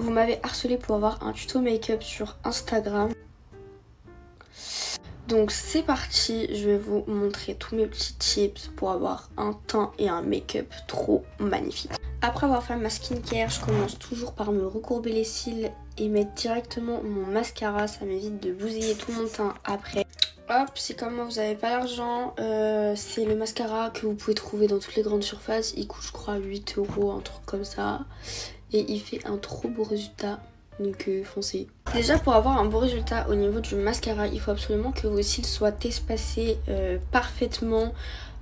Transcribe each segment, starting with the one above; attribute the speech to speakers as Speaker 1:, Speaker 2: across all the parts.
Speaker 1: Vous m'avez harcelé pour avoir un tuto make-up sur Instagram. Donc c'est parti, je vais vous montrer tous mes petits tips pour avoir un teint et un make-up trop magnifique. Après avoir fait ma skincare, je commence toujours par me recourber les cils et mettre directement mon mascara. Ça m'évite de bousiller tout mon teint après. Hop, si comme moi vous n'avez pas l'argent, c'est le mascara que vous pouvez trouver dans toutes les grandes surfaces. Il coûte je crois 8 €, un truc comme ça. Et il fait un trop beau résultat. Donc foncez. Déjà pour avoir un beau résultat au niveau du mascara, il faut absolument que vos cils soient espacés parfaitement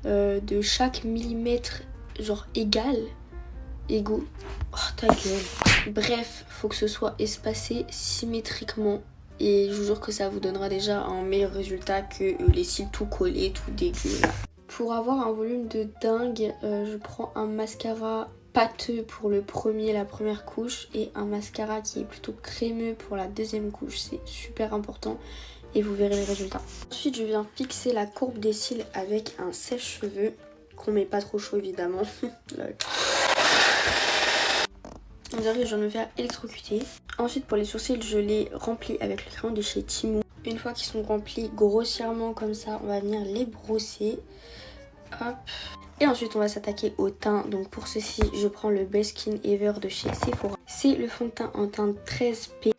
Speaker 1: de chaque millimètre, genre égaux. Oh ta gueule. Bref, faut que ce soit espacé symétriquement. Et je vous jure que ça vous donnera déjà un meilleur résultat que les cils tout collés, tout dégueu là. Pour avoir un volume de dingue, je prends un mascara pâteux pour la première couche et un mascara qui est plutôt crémeux pour la deuxième couche. C'est super important et vous verrez les résultats. Ensuite, je viens fixer la courbe des cils avec un sèche-cheveux qu'on met pas trop chaud évidemment. On dirait que je viens de me faire électrocuter. Ensuite, pour les sourcils, je les remplis avec le crayon de chez Temu. Une fois qu'ils sont remplis grossièrement comme ça, on va venir les brosser. Hop. Et ensuite on va s'attaquer au teint. Donc pour ceci je prends le Best Skin Ever de chez Sephora. C'est le fond de teint en teinte 13P.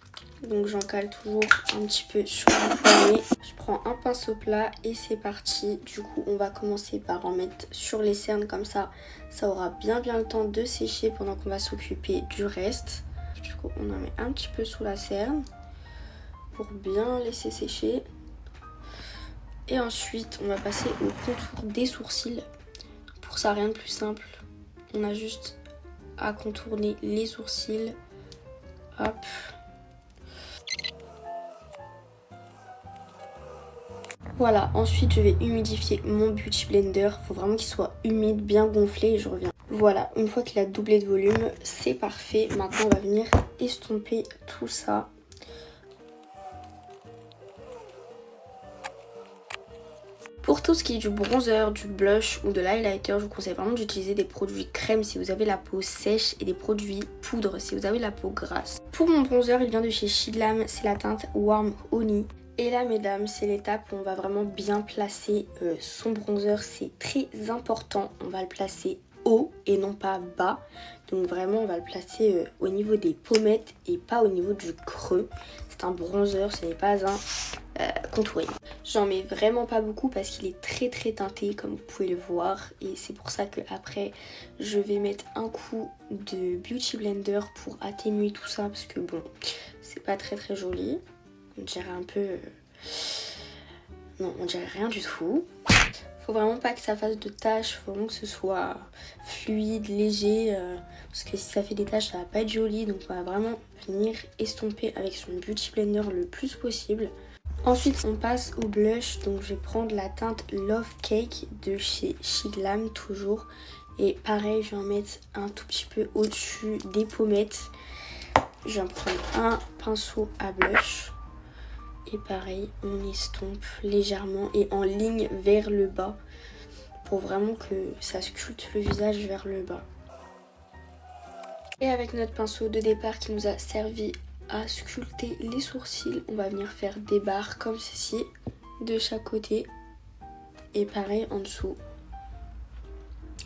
Speaker 1: Donc j'en cale toujours un petit peu sur le poignet. Je prends un pinceau plat et c'est parti. Du coup on va commencer par en mettre sur les cernes comme ça. Ça aura bien le temps de sécher pendant qu'on va s'occuper du reste. Du coup on en met un petit peu sous la cerne pour bien laisser sécher. Et ensuite on va passer au contour des sourcils. Pour ça, rien de plus simple. On a juste à contourner les sourcils. Hop. Voilà, ensuite je vais humidifier mon Beauty Blender. Il faut vraiment qu'il soit humide, bien gonflé et je reviens. Voilà, une fois qu'il a doublé de volume, c'est parfait. Maintenant, on va venir estomper tout ça. Pour tout ce qui est du bronzer, du blush ou de l'highlighter, je vous conseille vraiment d'utiliser des produits crème si vous avez la peau sèche et des produits poudre si vous avez la peau grasse. Pour mon bronzer, il vient de chez Shidlam, c'est la teinte Warm Honey. Et là mesdames, c'est l'étape où on va vraiment bien placer son bronzer, c'est très important. On va le placer haut et non pas bas. Donc vraiment on va le placer au niveau des pommettes et pas au niveau du creux. C'est un bronzer, ce n'est pas un contouring. J'en mets vraiment pas beaucoup parce qu'il est très teinté comme vous pouvez le voir. Et c'est pour ça que après je vais mettre un coup de Beauty Blender pour atténuer tout ça. Parce que bon, c'est pas très joli. On dirait un peu... Non, on dirait rien du tout. Faut vraiment pas que ça fasse de taches, faut vraiment que ce soit fluide, léger, parce que si ça fait des taches ça va pas être joli. Donc on va vraiment venir estomper avec son Beauty Blender le plus possible. Ensuite on passe au blush, donc je vais prendre la teinte Love Cake de chez Shidlam toujours. Et pareil je vais en mettre un tout petit peu au-dessus des pommettes. Je vais prendre un pinceau à blush. Et pareil, on estompe légèrement et en ligne vers le bas pour vraiment que ça sculpte le visage vers le bas. Et avec notre pinceau de départ qui nous a servi à sculpter les sourcils, on va venir faire des barres comme ceci de chaque côté et pareil en dessous.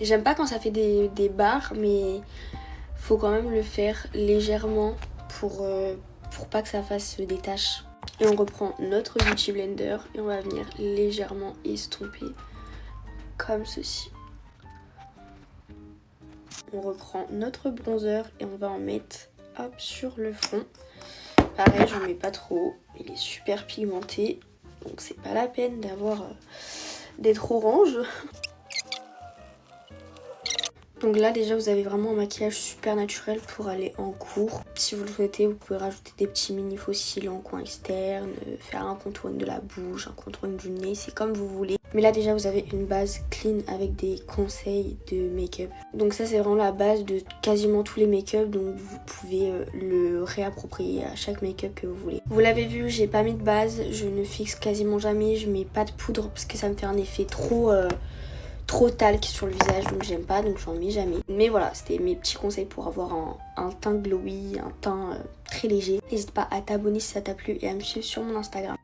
Speaker 1: J'aime pas quand ça fait des barres, mais faut quand même le faire légèrement pour pas que ça fasse des taches. Et on reprend notre Beauty Blender et on va venir légèrement estomper comme ceci. On reprend notre bronzer et on va en mettre hop sur le front. Pareil, j'en mets pas trop, il est super pigmenté, donc c'est pas la peine d'être orange. Donc là déjà vous avez vraiment un maquillage super naturel pour aller en cours. Si vous le souhaitez, vous pouvez rajouter des petits mini faux cils en coin externe, faire un contouring de la bouche, un contouring du nez, c'est comme vous voulez. Mais là déjà vous avez une base clean avec des conseils de make-up. Donc ça c'est vraiment la base de quasiment tous les make-up, donc vous pouvez le réapproprier à chaque make-up que vous voulez. Vous l'avez vu, j'ai pas mis de base, je ne fixe quasiment jamais, je mets pas de poudre parce que ça me fait un effet trop trop talc sur le visage, donc j'aime pas, donc j'en mets jamais. Mais voilà, c'était mes petits conseils pour avoir un teint glowy, un teint très léger. N'hésite pas à t'abonner si ça t'a plu et à me suivre sur mon Instagram.